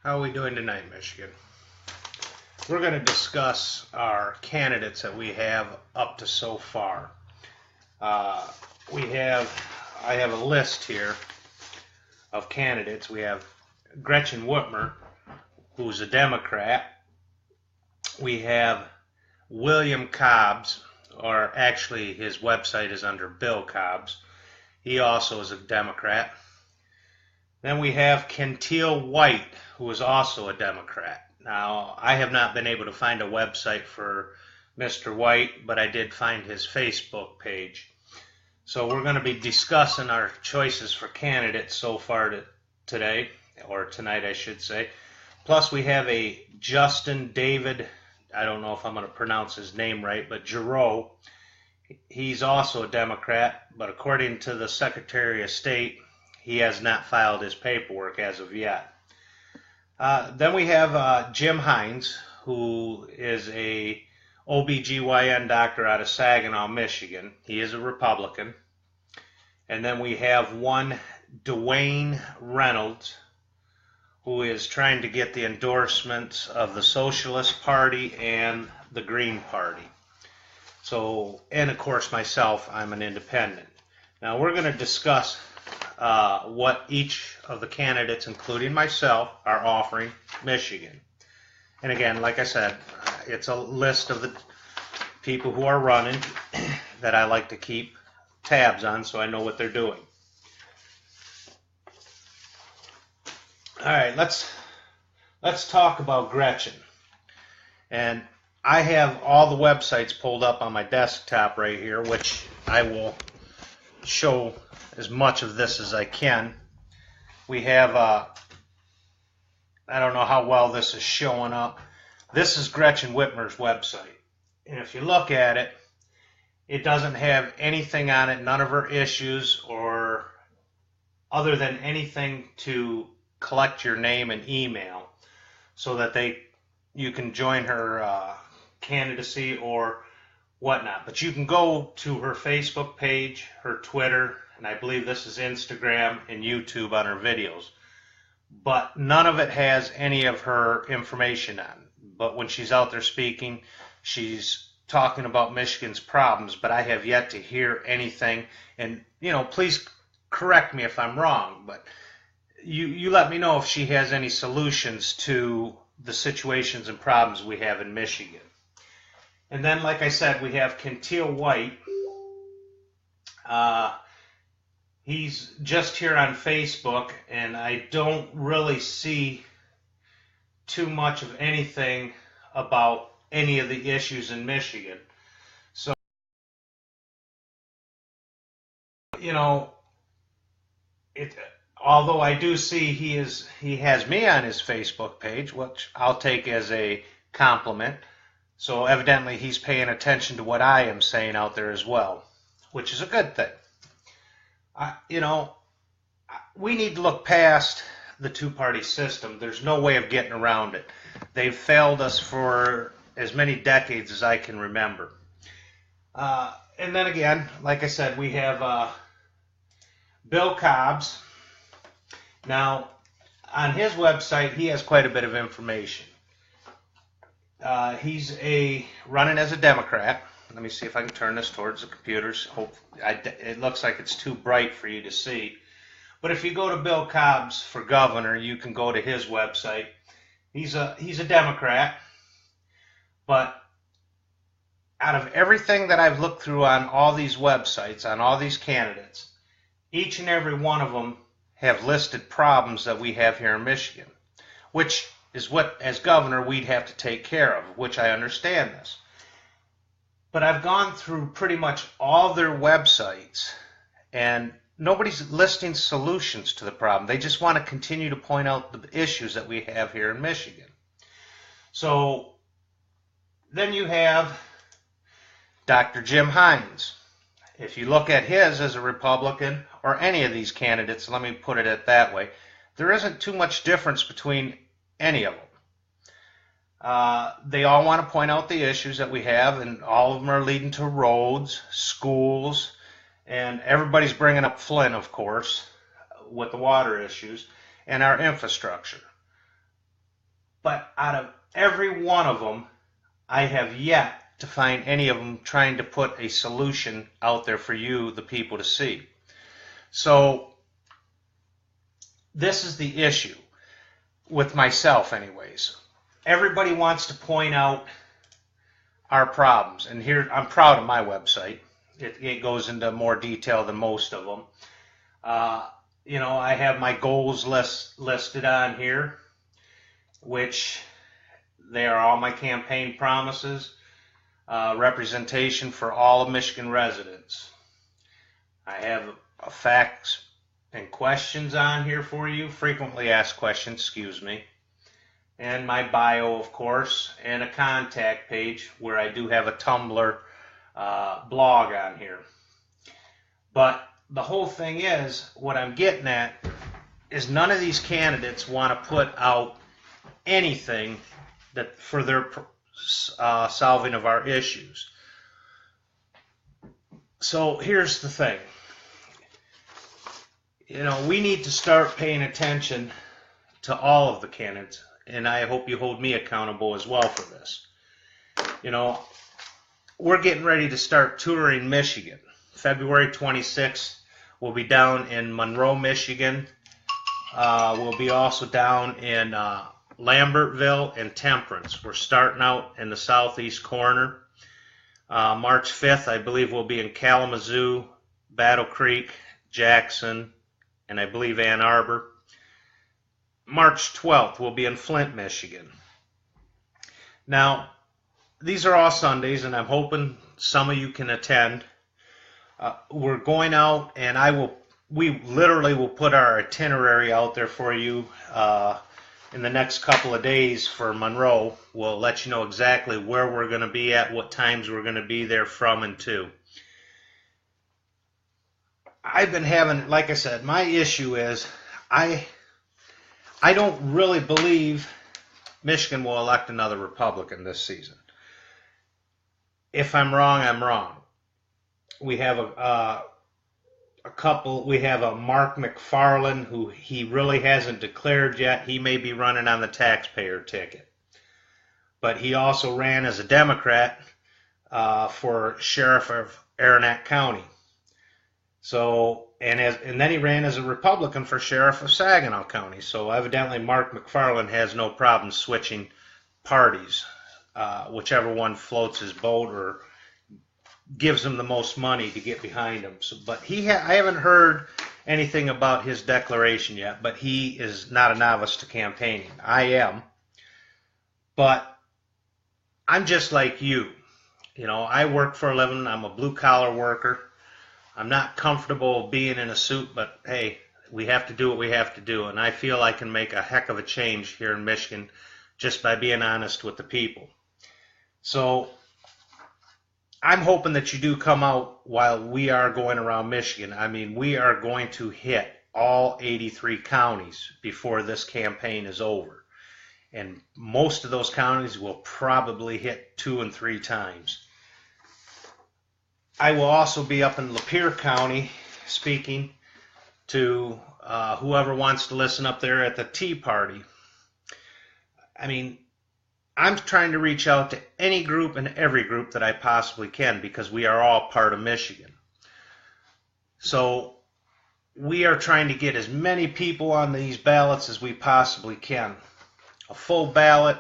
How are we doing tonight, Michigan? We're going to discuss our candidates that we have up to so far. I have a list here of candidates. We have Gretchen Whitmer, who's a Democrat. We have William Cobbs, or actually his website is under Bill Cobbs. He also is a Democrat. Then we have Kentil White, who is also a Democrat. Now, I have not been able to find a website for Mr. White, but I did find his Facebook page. So we're going to be discussing our choices for candidates so far today, or tonight I should say. Plus we have a Justin David, I don't know if I'm going to pronounce his name right, but Giroux. He's also a Democrat, but according to the Secretary of State, he has not filed his paperwork as of yet. Then we have Jim Hines, who is a OBGYN doctor out of Saginaw, Michigan. He is a Republican. And then we have one Dwayne Reynolds, who is trying to get the endorsements of the Socialist Party and the Green Party. So, and of course myself, I'm an independent. Now we're going to discuss what each of the candidates, including myself, are offering Michigan. And again, like I said, it's a list of the people who are running that I like to keep tabs on so I know what they're doing. All right, let's talk about Gretchen. And I have all the websites pulled up on my desktop right here, which I will show as much of this as I can. We have, I don't know how well this is showing up. This is Gretchen Whitmer's website. And if you look at it, it doesn't have anything on it, none of her issues, or other than anything to collect your name and email so that you can join her candidacy or whatnot. But you can go to her Facebook page, her Twitter, and I believe this is Instagram and YouTube on her videos. But none of it has any of her information on. But when she's out there speaking, she's talking about Michigan's problems, but I have yet to hear anything. And, please correct me if I'm wrong, but you let me know if she has any solutions to the situations and problems we have in Michigan. And then, like I said, we have Kentil White. He's just here on Facebook, and I don't really see too much of anything about any of the issues in Michigan. So, although I do see he has me on his Facebook page, which I'll take as a compliment. So evidently he's paying attention to what I am saying out there as well, which is a good thing. We need to look past the two-party system. There's no way of getting around it. They've failed us for as many decades as I can remember. And then again, like I said, we have Bill Cobbs. Now, on his website, he has quite a bit of information. He's running as a Democrat. Let me see if I can turn this towards the computers. It looks like it's too bright for you to see. But if you go to Bill Cobbs for governor, you can go to his website. He's a Democrat. But out of everything that I've looked through on all these websites, on all these candidates, each and every one of them have listed problems that we have here in Michigan, which is what, as governor, we'd have to take care of, which I understand this. But I've gone through pretty much all their websites, and nobody's listing solutions to the problem. They just want to continue to point out the issues that we have here in Michigan. So then you have Dr. Jim Hines. If you look at his as a Republican, or any of these candidates, let me put it that way, there isn't too much difference between any of them. They all want to point out the issues that we have, and all of them are leading to roads, schools, and everybody's bringing up Flint, of course, with the water issues, and our infrastructure. But out of every one of them, I have yet to find any of them trying to put a solution out there for you, the people, to see. So this is the issue with myself anyways. Everybody wants to point out our problems, and here I'm proud of my website. It goes into more detail than most of them. I have my goals listed on here, which they are all my campaign promises, representation for all of Michigan residents. I have facts and questions on here for you, frequently asked questions, excuse me, and my bio, of course, and a contact page where I do have a Tumblr blog on here. But the whole thing is, what I'm getting at is none of these candidates want to put out anything that for their solving of our issues. So here's the thing. We need to start paying attention to all of the candidates, and I hope you hold me accountable as well for this. We're getting ready to start touring Michigan. February 26th, we'll be down in Monroe, Michigan. We'll be also down in Lambertville and Temperance. We're starting out in the southeast corner. March 5th, I believe we'll be in Kalamazoo, Battle Creek, Jackson, and I believe Ann Arbor. March 12th, we'll be in Flint, Michigan. Now, these are all Sundays, and I'm hoping some of you can attend. We're going out, and we literally will put our itinerary out there for you in the next couple of days for Monroe. We'll let you know exactly where we're going to be at, what times we're going to be there from and to. I've been having, like I said, my issue is I don't really believe Michigan will elect another Republican this season. If I'm wrong, I'm wrong. We have a Mark McFarland, who he really hasn't declared yet. He may be running on the taxpayer ticket. But he also ran as a Democrat for sheriff of Aranac County. So, and then he ran as a Republican for sheriff of Saginaw County. So evidently Mark McFarland has no problem switching parties, whichever one floats his boat or gives him the most money to get behind him. So, but I haven't heard anything about his declaration yet, but he is not a novice to campaigning. I am. But I'm just like you. I work for a living. I'm a blue-collar worker. I'm not comfortable being in a suit, but hey, we have to do what we have to do. And I feel I can make a heck of a change here in Michigan just by being honest with the people. So I'm hoping that you do come out while we are going around Michigan. I mean, we are going to hit all 83 counties before this campaign is over. And most of those counties will probably hit 2 and 3 times. I will also be up in Lapeer County speaking to whoever wants to listen up there at the Tea Party. I mean, I'm trying to reach out to any group and every group that I possibly can because we are all part of Michigan. So we are trying to get as many people on these ballots as we possibly can. A full ballot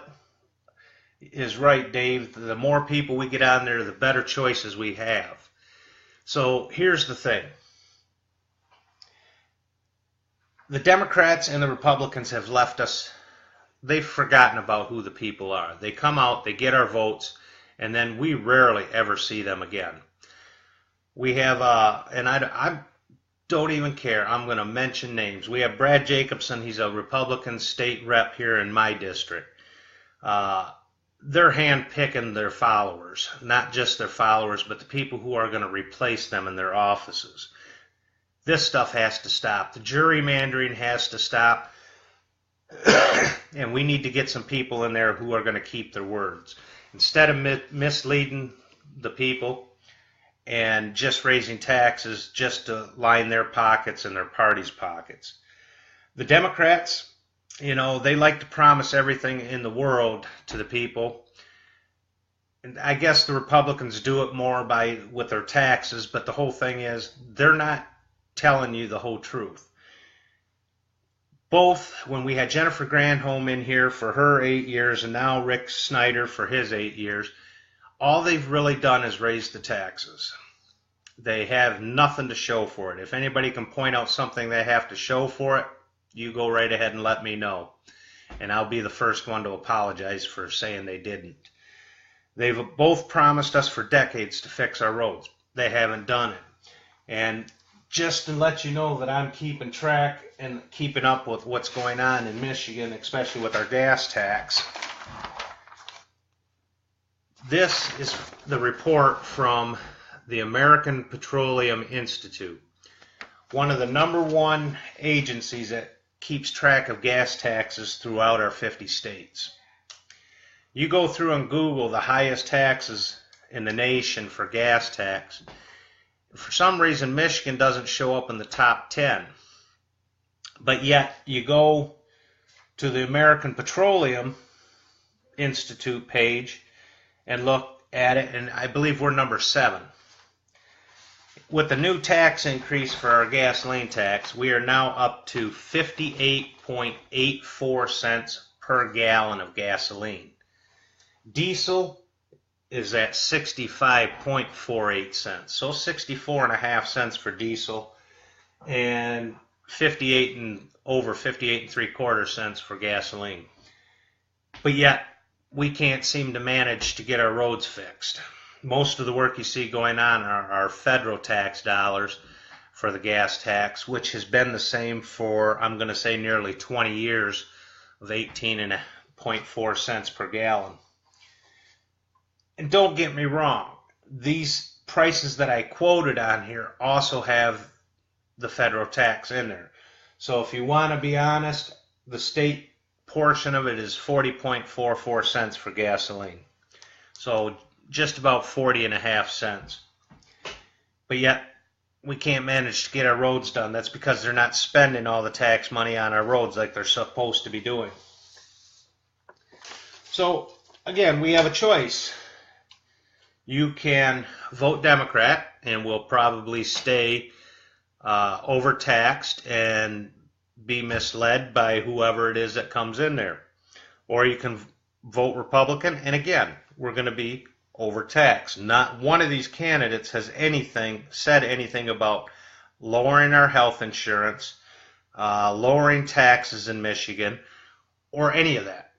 is right, Dave. The more people we get on there, the better choices we have. So here's the thing. The Democrats and the Republicans have left us. They've forgotten about who the people are. They come out, they get our votes, and then we rarely ever see them again. We have, and I don't even care. I'm going to mention names. We have Brad Jacobson. He's a Republican state rep here in my district. They're hand-picking their followers, not just their followers, but the people who are going to replace them in their offices. This stuff has to stop. The gerrymandering has to stop. And we need to get some people in there who are going to keep their words. Instead of misleading the people and just raising taxes just to line their pockets and their party's pockets. The Democrats, You know, they like to promise everything in the world to the people. And I guess the Republicans do it more with their taxes, but the whole thing is they're not telling you the whole truth. Both when we had Jennifer Granholm in here for her 8 years and now Rick Snyder for his 8 years, all they've really done is raise the taxes. They have nothing to show for it. If anybody can point out something they have to show for it, you go right ahead and let me know. And I'll be the first one to apologize for saying they didn't. They've both promised us for decades to fix our roads. They haven't done it. And just to let you know that I'm keeping track and keeping up with what's going on in Michigan, especially with our gas tax, this is the report from the American Petroleum Institute, one of the #1 agencies that keeps track of gas taxes throughout our 50 states. You go through and Google the highest taxes in the nation for gas tax. For some reason, Michigan doesn't show up in the top 10. But yet, you go to the American Petroleum Institute page and look at it, and I believe we're number 7. With the new tax increase for our gasoline tax, we are now up to 58.84 cents per gallon of gasoline. Diesel is at 65.48 cents. So 64.5 cents for diesel and 58.75 cents for gasoline. But yet, we can't seem to manage to get our roads fixed. Most of the work you see going on are federal tax dollars for the gas tax, which has been the same for, I'm going to say, nearly 20 years of 18.4 cents per gallon. And don't get me wrong, these prices that I quoted on here also have the federal tax in there. So if you want to be honest, the state portion of it is 40.44 cents for gasoline. So just about 40.5 cents. But yet, we can't manage to get our roads done. That's because they're not spending all the tax money on our roads like they're supposed to be doing. So, again, we have a choice. You can vote Democrat, and we'll probably stay overtaxed and be misled by whoever it is that comes in there. Or you can vote Republican, and again, we're going to be overtaxed. Not one of these candidates has said anything about lowering our health insurance, lowering taxes in Michigan, or any of that.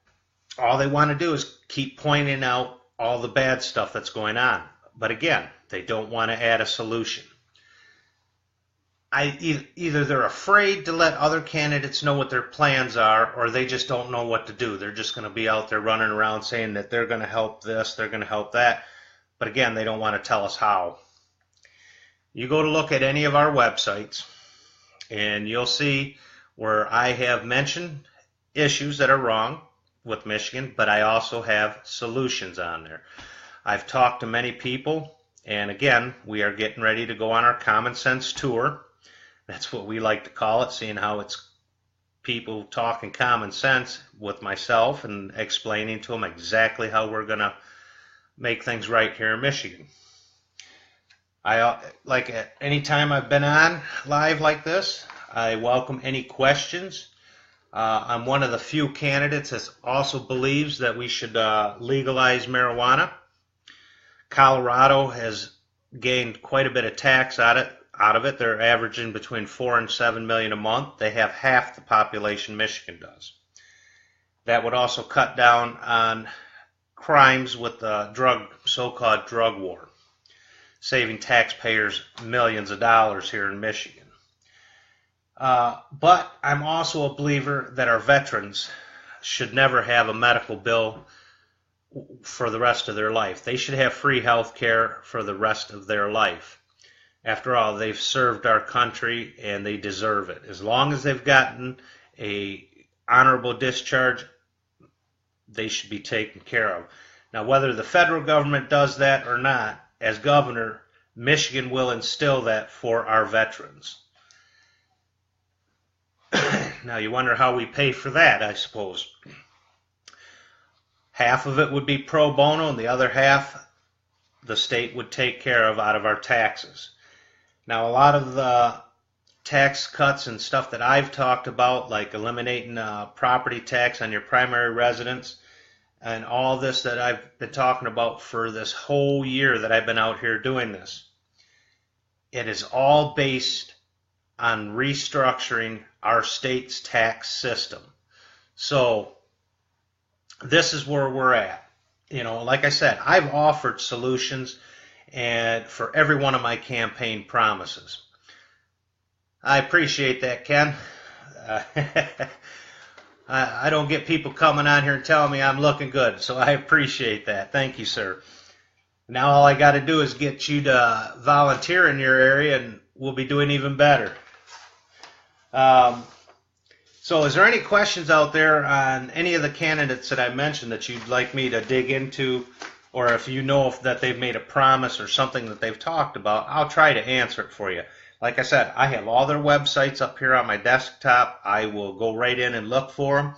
All they want to do is keep pointing out all the bad stuff that's going on. But again, they don't want to add a solution. Either they're afraid to let other candidates know what their plans are, or they just don't know what to do. They're just going to be out there running around saying that they're going to help this, they're going to help that. But again, they don't want to tell us how. You go to look at any of our websites, and you'll see where I have mentioned issues that are wrong with Michigan, but I also have solutions on there. I've talked to many people, and again, we are getting ready to go on our common sense tour. That's what we like to call it, seeing how it's people talking common sense with myself and explaining to them exactly how we're going to make things right here in Michigan. Like at any time I've been on live like this, I welcome any questions. I'm one of the few candidates that also believes that we should legalize marijuana. Colorado has gained quite a bit of tax out of it. They're averaging between 4 and 7 million a month. They have half the population Michigan does. That would also cut down on crimes with the so-called drug war, saving taxpayers millions of dollars here in Michigan. But I'm also a believer that our veterans should never have a medical bill for the rest of their life. They should have free health care for the rest of their life. After all, they've served our country and they deserve it. As long as they've gotten an honorable discharge, they should be taken care of. Now, whether the federal government does that or not, as governor, Michigan will instill that for our veterans. Now you wonder how we pay for that, I suppose. Half of it would be pro bono, and the other half the state would take care of out of our taxes. Now, a lot of the tax cuts and stuff that I've talked about, like eliminating property tax on your primary residence, and all this that I've been talking about for this whole year that I've been out here doing this, it is all based on restructuring our state's tax system. So this is where we're at. You know, like I said, I've offered solutions and for every one of my campaign promises. I appreciate that, Ken. I don't get people coming on here and telling me I'm looking good, so I appreciate that. Thank you, sir. Now all I got to do is get you to volunteer in your area, and we'll be doing even better. So is there any questions out there on any of the candidates that I mentioned that you'd like me to dig into, or if you know that they've made a promise or something that they've talked about, I'll try to answer it for you. Like I said, I have all their websites up here on my desktop. I will go right in and look for them.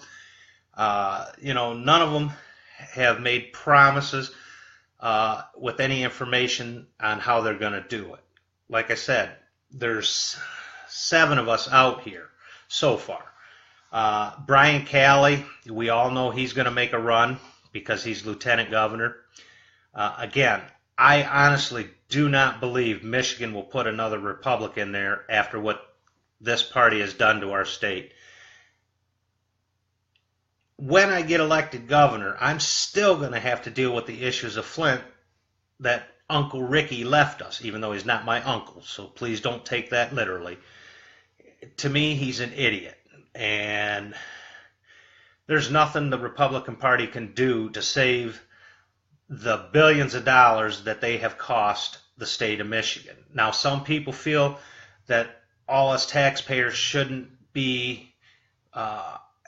You know, none of them have made promises with any information on how they're going to do it. Like I said, there's 7 of us out here so far. Brian Calley, we all know he's going to make a run because he's lieutenant governor. Again, I honestly do not believe Michigan will put another Republican there after what this party has done to our state. When I get elected governor, I'm still going to have to deal with the issues of Flint that Uncle Ricky left us, even though he's not my uncle, so please don't take that literally. To me, he's an idiot. And there's nothing the Republican Party can do to save the billions of dollars that they have cost the state of Michigan. Now, some people feel that all us taxpayers shouldn't be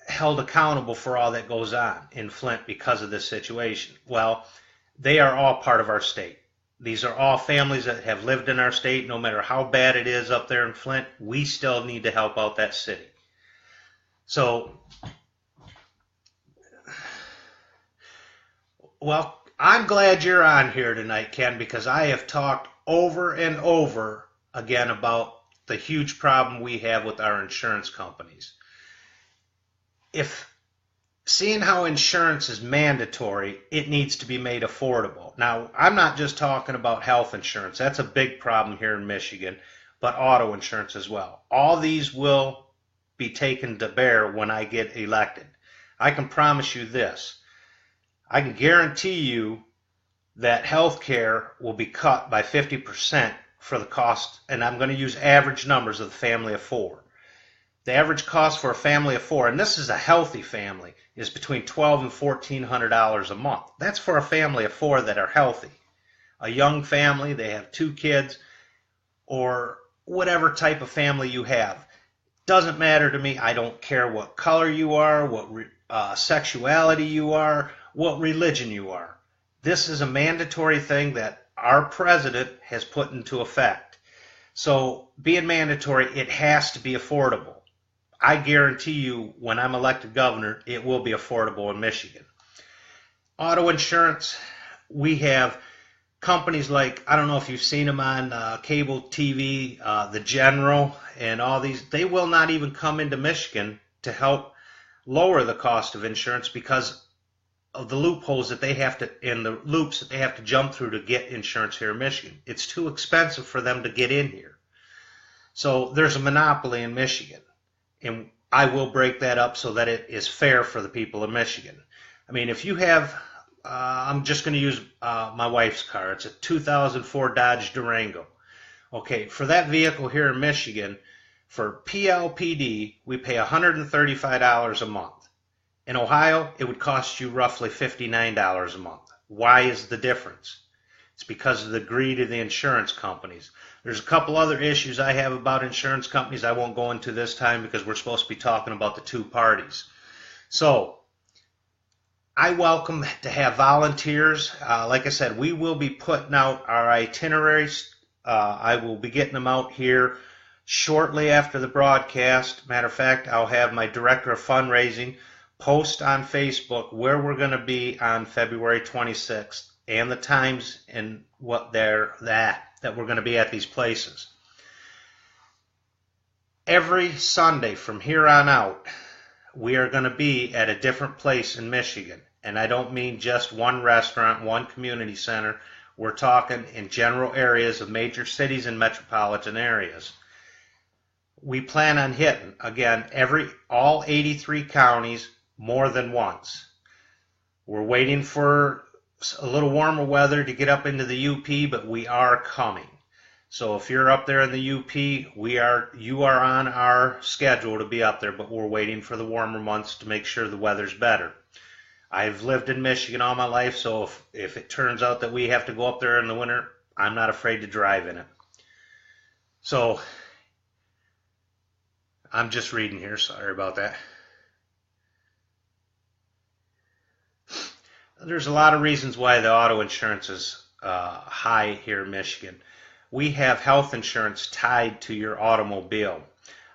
held accountable for all that goes on in Flint because of this situation. Well, they are all part of our state. These are all families that have lived in our state. No matter how bad it is up there in Flint, we still need to help out that city. So, well, I'm glad you're on here tonight, Ken, because I have talked over and over again about the huge problem we have with our insurance companies. If seeing how insurance is mandatory, it needs to be made affordable. Now, I'm not just talking about health insurance. That's a big problem here in Michigan, but auto insurance as well. All these will be taken to bear when I get elected. I can promise you this. I can guarantee you that health care will be cut by 50% for the cost, and I'm going to use average numbers of the family of 4. The average cost for a family of 4, and this is a healthy family, is between $1,200 and $1,400 a month. That's for a family of 4 that are healthy. A young family, they have 2 kids, or whatever type of family you have. Doesn't matter to me. I don't care what color you are, what sexuality you are, what religion you are. This is a mandatory thing that our president has put into effect. So being mandatory, it has to be affordable. I guarantee you when I'm elected governor, it will be affordable in Michigan. Auto insurance, we have companies like, I don't know if you've seen them on cable TV, The General and all these. They will not even come into Michigan to help lower the cost of insurance because of the loopholes that they have to, and the loops that they have to jump through to get insurance here in Michigan. It's too expensive for them to get in here. So there's a monopoly in Michigan, and I will break that up so that it is fair for the people of Michigan. I mean, if you have, I'm just going to use my wife's car. It's a 2004 Dodge Durango. Okay, for that vehicle here in Michigan, for PLPD, we pay $135 a month. In Ohio, it would cost you roughly $59 a month. Why is the difference? It's because of the greed of the insurance companies. There's a couple other issues I have about insurance companies I won't go into this time because we're supposed to be talking about the 2 parties. So, I welcome to have volunteers. Like I said, we will be putting out our itineraries. I will be getting them out here shortly after the broadcast. Matter of fact, I'll have my director of fundraising post on Facebook where we're going to be on February 26th and the times and what that we're going to be at these places. Every Sunday from here on out, we are going to be at a different place in Michigan. And I don't mean just one restaurant, one community center. We're talking in general areas of major cities and metropolitan areas. We plan on hitting, again, all 83 counties more than once. We're waiting for a little warmer weather to get up into the UP, but we are coming. So if you're up there in the UP, you are on our schedule to be up there, but we're waiting for the warmer months to make sure the weather's better. I've lived in Michigan all my life, so if it turns out that we have to go up there in the winter, I'm not afraid to drive in it. So I'm just reading here, sorry about that. There's a lot of reasons why the auto insurance is high here in Michigan. We have health insurance tied to your automobile.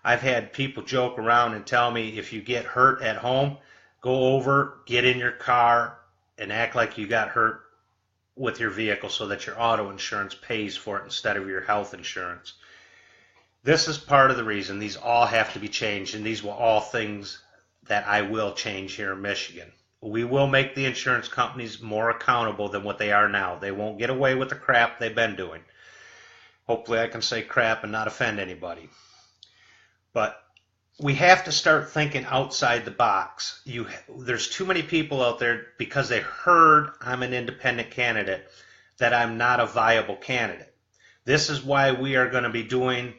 I've had people joke around and tell me if you get hurt at home, go over, get in your car, and act like you got hurt with your vehicle so that your auto insurance pays for it instead of your health insurance. This is part of the reason these all have to be changed, and these will all things that I will change here in Michigan. We will make the insurance companies more accountable than what they are now. They won't get away with the crap they've been doing. Hopefully I can say crap and not offend anybody. But we have to start thinking outside the box. There's too many people out there, because they heard I'm an independent candidate, that I'm not a viable candidate. This is why we are going to be doing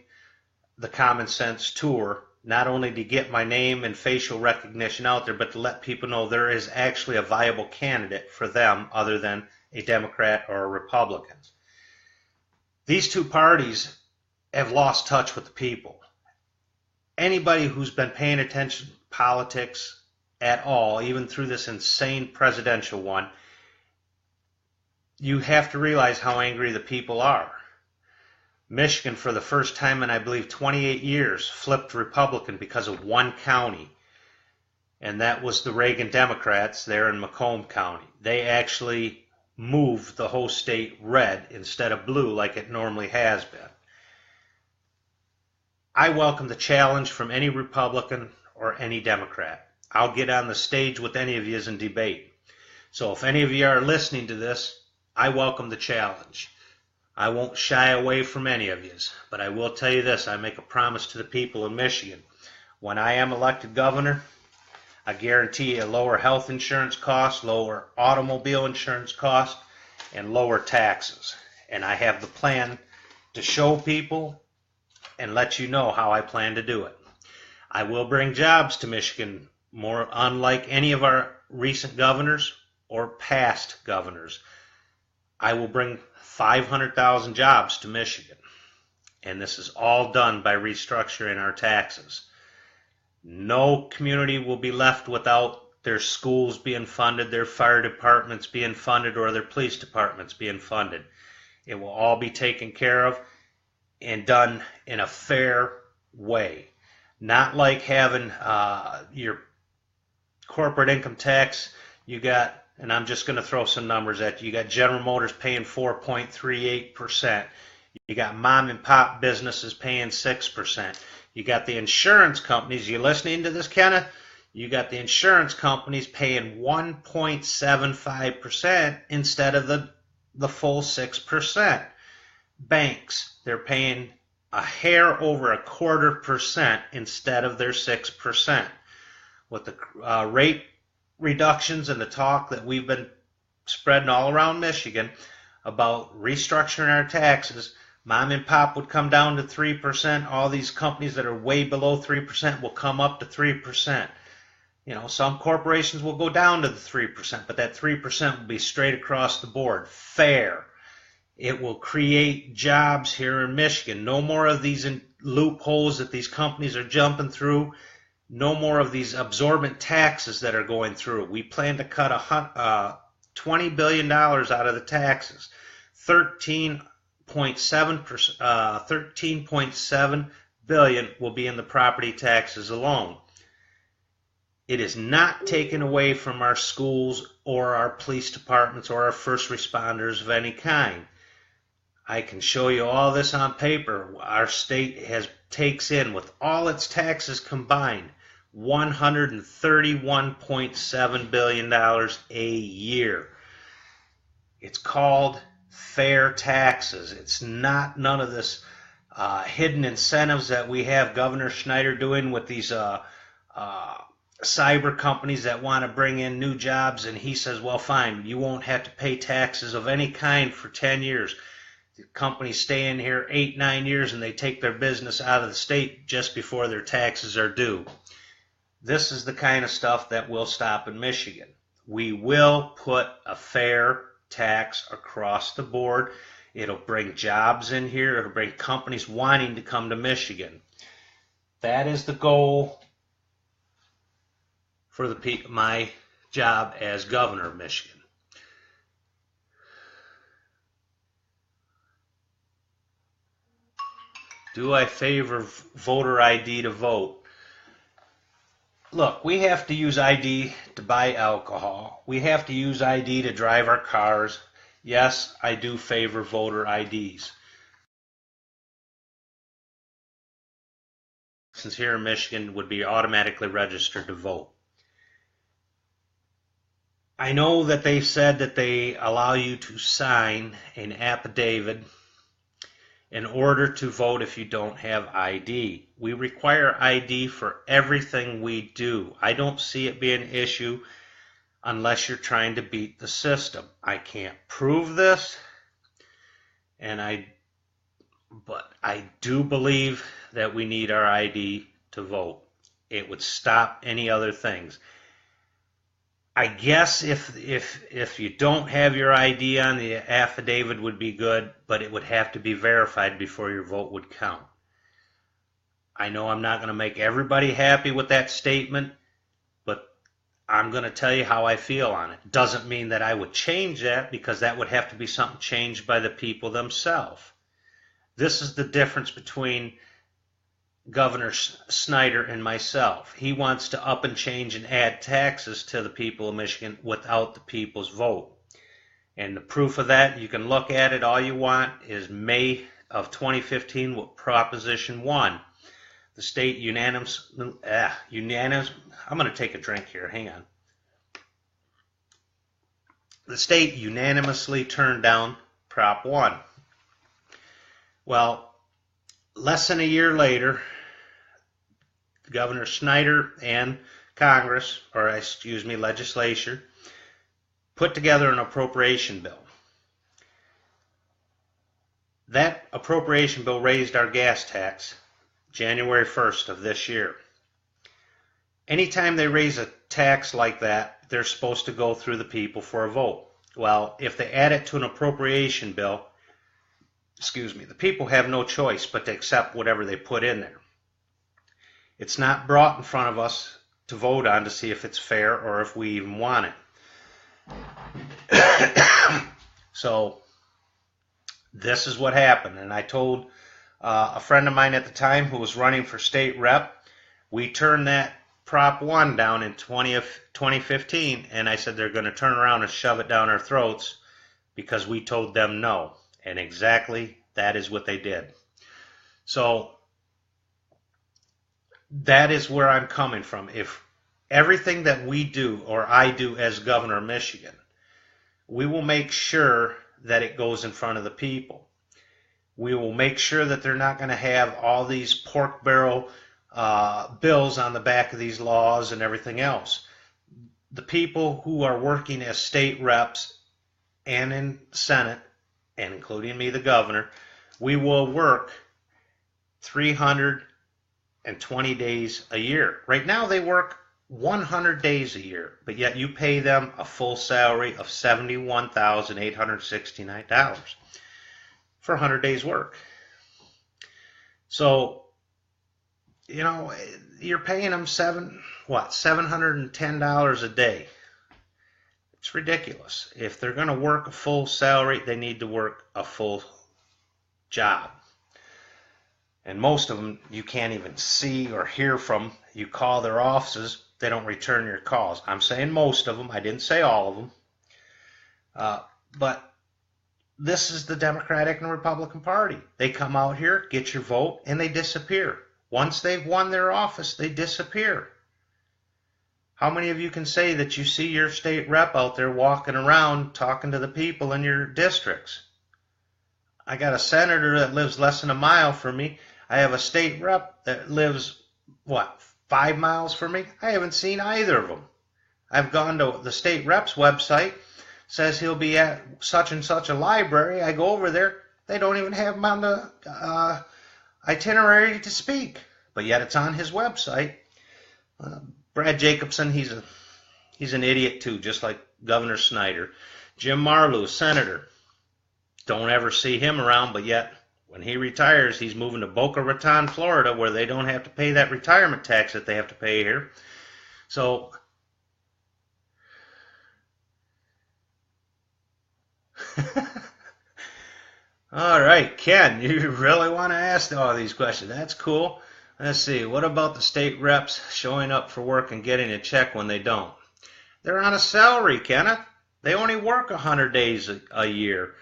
the Common Sense Tour, not only to get my name and facial recognition out there, but to let people know there is actually a viable candidate for them other than a Democrat or a Republican. These two parties have lost touch with the people. Anybody who's been paying attention to politics at all, even through this insane presidential one, you have to realize how angry the people are. Michigan, for the first time in, I believe, 28 years, flipped Republican because of one county, and that was the Reagan Democrats there in Macomb County. They actually moved the whole state red instead of blue like it normally has been. I welcome the challenge from any Republican or any Democrat. I'll get on the stage with any of you in debate. So if any of you are listening to this, I welcome the challenge. I won't shy away from any of you, but I will tell you this, I make a promise to the people of Michigan. When I am elected governor, I guarantee a lower health insurance cost, lower automobile insurance cost, and lower taxes. And I have the plan to show people and let you know how I plan to do it. I will bring jobs to Michigan, more unlike any of our recent governors or past governors. I will bring 500,000 jobs to Michigan. And this is all done by restructuring our taxes. No community will be left without their schools being funded, their fire departments being funded, or their police departments being funded. It will all be taken care of and done in a fair way. Not like having your corporate income tax. You got, and I'm just going to throw some numbers at you. You got General Motors paying 4.38%. You got mom and pop businesses paying 6%. You got the insurance companies. You listening to this, Kenneth? You got the insurance companies paying 1.75% instead of the full 6%. Banks, they're paying a hair over 1/4% instead of their 6%. With the rate reductions and the talk that we've been spreading all around Michigan about restructuring our taxes, mom and pop would come down to 3%. All these companies that are way below 3% will come up to 3%. You know, some corporations will go down to the 3%, but that 3% will be straight across the board, fair. It will create jobs here in Michigan. No more of these loopholes that these companies are jumping through. No more of these absorbent taxes that are going through. We plan to cut $20 billion out of the taxes. 13.7 billion will be in the property taxes alone. It is not taken away from our schools or our police departments or our first responders of any kind. I can show you all this on paper. Our state takes in, with all its taxes combined, $131.7 billion a year. It's called fair taxes. It's not none of this hidden incentives that we have Governor Schleiger doing with these cyber companies that want to bring in new jobs, and he says, well, fine, you won't have to pay taxes of any kind for 10 years. The companies stay in here 8, 9 years, and they take their business out of the state just before their taxes are due. This is the kind of stuff that will stop in Michigan. We will put a fair tax across the board. It'll bring jobs in here. It'll bring companies wanting to come to Michigan. That is the goal for my job as governor of Michigan. Do I favor voter ID to vote? Look, we have to use ID to buy alcohol. We have to use ID to drive our cars. Yes, I do favor voter IDs. Since here in Michigan would be automatically registered to vote. I know that they've said that they allow you to sign an affidavit in order to vote if you don't have ID. We require ID for everything we do. I don't see it being an issue unless you're trying to beat the system. I can't prove this, but I do believe that we need our ID to vote. It would stop any other things. I guess if you don't have your ID on, the affidavit would be good, but it would have to be verified before your vote would count. I know I'm not going to make everybody happy with that statement, but I'm going to tell you how I feel on it. Doesn't mean that I would change that, because that would have to be something changed by the people themselves. This is the difference between Governor Snyder and myself. He wants to up and change and add taxes to the people of Michigan without the people's vote. And the proof of that, you can look at it all you want, is May of 2015 with Proposition 1. The state unanimous, I'm going to take a drink here, hang on. The state unanimously turned down Prop 1. Well, less than a year later, Governor Snyder and Congress, or excuse me, legislature, put together an appropriation bill. That appropriation bill raised our gas tax January 1st of this year. Anytime they raise a tax like that, they're supposed to go through the people for a vote. Well, if they add it to an appropriation bill, the people have no choice but to accept whatever they put in there. It's not brought in front of us to vote on to see if it's fair or if we even want it. So this is what happened. And I told a friend of mine at the time who was running for state rep, we turned that Prop 1 down in 2015, and I said they're going to turn around and shove it down our throats because we told them no. And exactly that is what they did. So that is where I'm coming from. If everything that we do, or I do as governor of Michigan, we will make sure that it goes in front of the people. We will make sure that they're not going to have all these pork barrel bills on the back of these laws and everything else. The people who are working as state reps and in Senate, and including me, the governor, we will work 320 days a year. Right now they work 100 days a year, but yet you pay them a full salary of $71,869 for 100 days work. So, you know, you're paying them $710 a day. It's ridiculous. If they're going to work a full salary, they need to work a full job. And most of them you can't even see or hear from. You call their offices, they don't return your calls. I'm saying most of them. I didn't say all of them. But this is the Democratic and Republican Party. They come out here, get your vote, and they disappear. Once they've won their office, they disappear. How many of you can say that you see your state rep out there walking around talking to the people in your districts? I got a senator that lives less than a mile from me. I have a state rep that lives, 5 miles from me? I haven't seen either of them. I've gone to the state rep's website, says he'll be at such and such a library. I go over there. They don't even have him on the itinerary to speak, but yet it's on his website. Brad Jacobson, he's an idiot too, just like Governor Snyder. Jim Marleau, senator. Don't ever see him around, but yet when he retires, he's moving to Boca Raton, Florida, where they don't have to pay that retirement tax that they have to pay here. So all right, Ken, you really want to ask all these questions. That's cool. Let's see. What about the state reps showing up for work and getting a check when they don't? They're on a salary, Kenneth. They only work 100 days a year.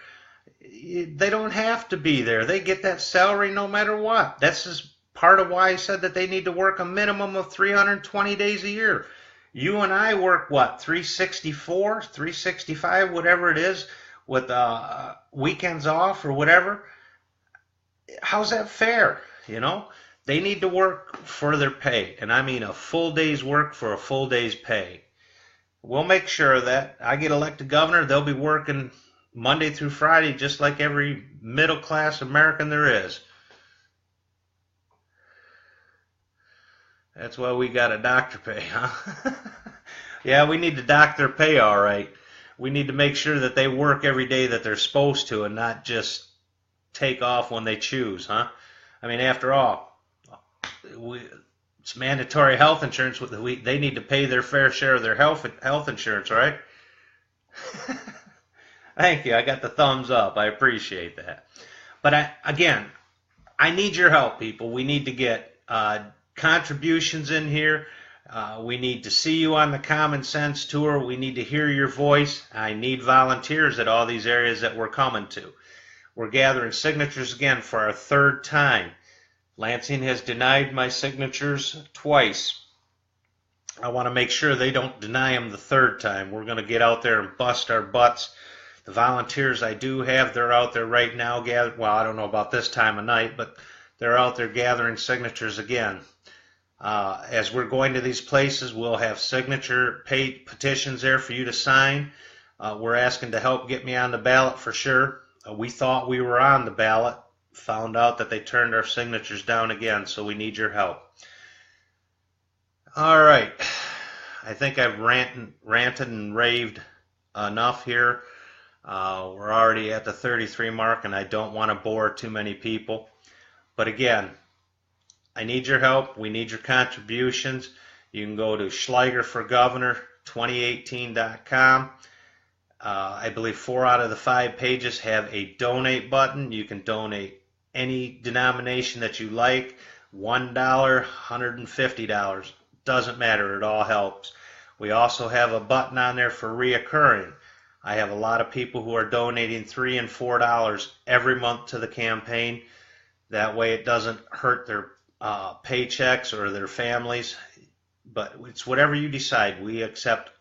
They don't have to be there. They get that salary no matter what. That's just part of why I said that they need to work a minimum of 320 days a year. You and I work, 364, 365, whatever it is, with weekends off or whatever. How's that fair? They need to work for their pay, and I mean a full day's work for a full day's pay. We'll make sure that I get elected governor, they'll be working Monday through Friday just like every middle-class American there is. That's why we got a doctor pay, huh? Yeah, we need to dock their pay all right. We need to make sure that they work every day that they're supposed to and not just take off when they choose, huh? I mean, after all, it's mandatory health insurance. They need to pay their fair share of their health insurance, right? Thank you. I got the thumbs up. I appreciate that. But I need your help, people. We need to get contributions in here. We need to see you on the Common Sense Tour. We need to hear your voice. I need volunteers at all these areas that we're coming to. We're gathering signatures again for our third time. Lansing has denied my signatures twice. I want to make sure they don't deny them the third time. We're going to get out there and bust our butts. The volunteers I do have, they're out there right now gathering. Well, I don't know about this time of night, but they're out there gathering signatures again. As we're going to these places, we'll have signature petitions there for you to sign. We're asking to help get me on the ballot for sure. We thought we were on the ballot, found out that they turned our signatures down again, so we need your help. All right, I think I've ranted and raved enough here. We're already at the 33 mark, and I don't want to bore too many people. But again, I need your help. We need your contributions. You can go to schleigerforgovernor2018.com. I believe 4 out of the 5 pages have a donate button. You can donate any denomination that you like, $1, $150. Doesn't matter. It all helps. We also have a button on there for reoccurring. I have a lot of people who are donating $3 and $4 every month to the campaign. That way it doesn't hurt their paychecks or their families. But it's whatever you decide. We accept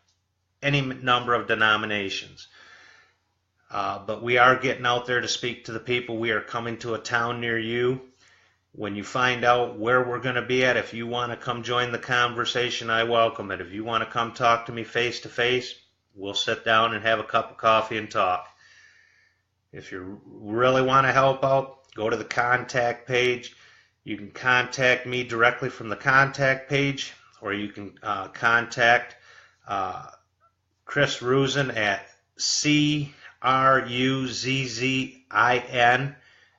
any number of denominations. But we are getting out there to speak to the people. We are coming to a town near you. When you find out where we're going to be at, if you want to come join the conversation, I welcome it. If you want to come talk to me face to face, we'll sit down and have a cup of coffee and talk. If you really want to help out, go to the contact page. You can contact me directly from the contact page, or you can contact Chris Ruzin at CRUZZIN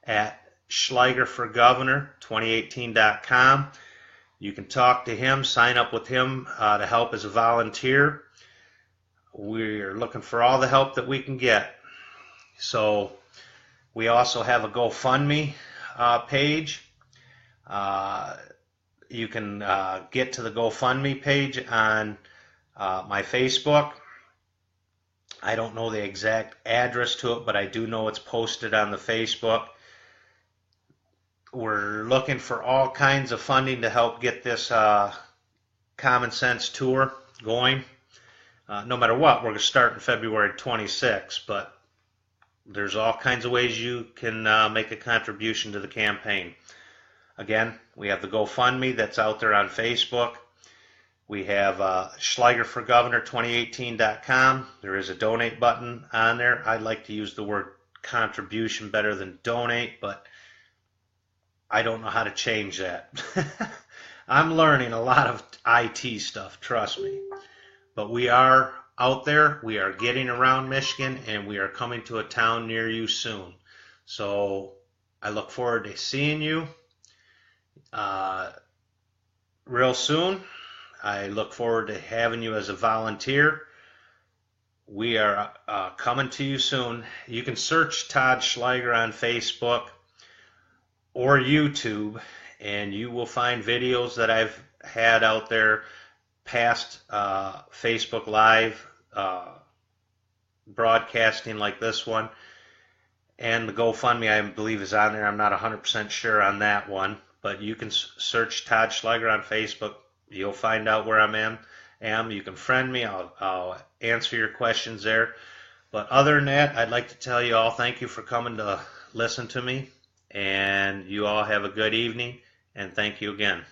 at schleigerforgovernor2018.com. You can talk to him, sign up with him to help as a volunteer. We're looking for all the help that we can get. So we also have a GoFundMe page. You can get to the GoFundMe page on my Facebook. I don't know the exact address to it, but I do know it's posted on the Facebook. We're looking for all kinds of funding to help get this Common Sense tour going. No matter what, we're going to start in February 26th, but there's all kinds of ways you can make a contribution to the campaign. Again, we have the GoFundMe that's out there on Facebook. We have SchleigerForGovernor2018.com. There is a donate button on there. I like to use the word contribution better than donate, but I don't know how to change that. I'm learning a lot of IT stuff, trust me. But we are out there. We are getting around Michigan, and we are coming to a town near you soon. So I look forward to seeing you real soon. I look forward to having you as a volunteer. We are coming to you soon. You can search Todd Schleiger on Facebook or YouTube, and you will find videos that I've had out there, past Facebook Live broadcasting like this one. And the GoFundMe, I believe, is on there. I'm not 100% sure on that one, but you can search Todd Schleiger on Facebook. You'll find out where I am. You can friend me. I'll answer your questions there. But other than that, I'd like to tell you all thank you for coming to listen to me. And you all have a good evening. And thank you again.